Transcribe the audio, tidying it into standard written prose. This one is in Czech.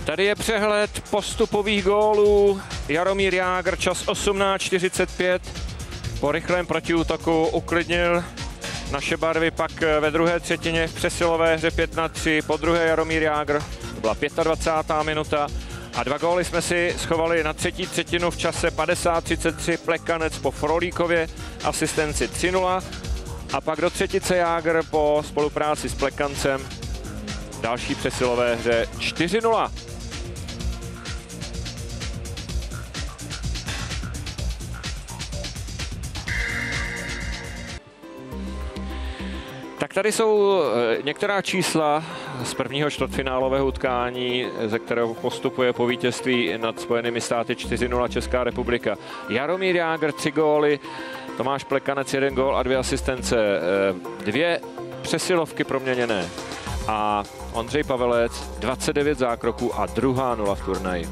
Tady je přehled postupových gólů. Jaromír Jágr, čas 18:45. Po rychlém protiútoku uklidnil naše barvy, pak ve druhé třetině v přesilové hře 5-3. Po druhé Jaromír Jágr, to byla 25. minuta. A 2 góly jsme si schovali na třetí třetinu v čase 50:33. Plekanec po Frolíkově asistenci 3-0. A pak do třetice Jágr po spolupráci s Plekancem další přesilové hře 4-0. Tak tady jsou některá čísla z prvního čtvrtfinálového utkání, ze kterého postupuje po vítězství nad Spojenými státy 4-0 Česká republika. Jaromír Jágr 3 góly, Tomáš Plekanec 1 gól a 2 asistence, 2 přesilovky proměněné a Ondřej Pavelec 29 zákroků a druhá 0 v turnaji.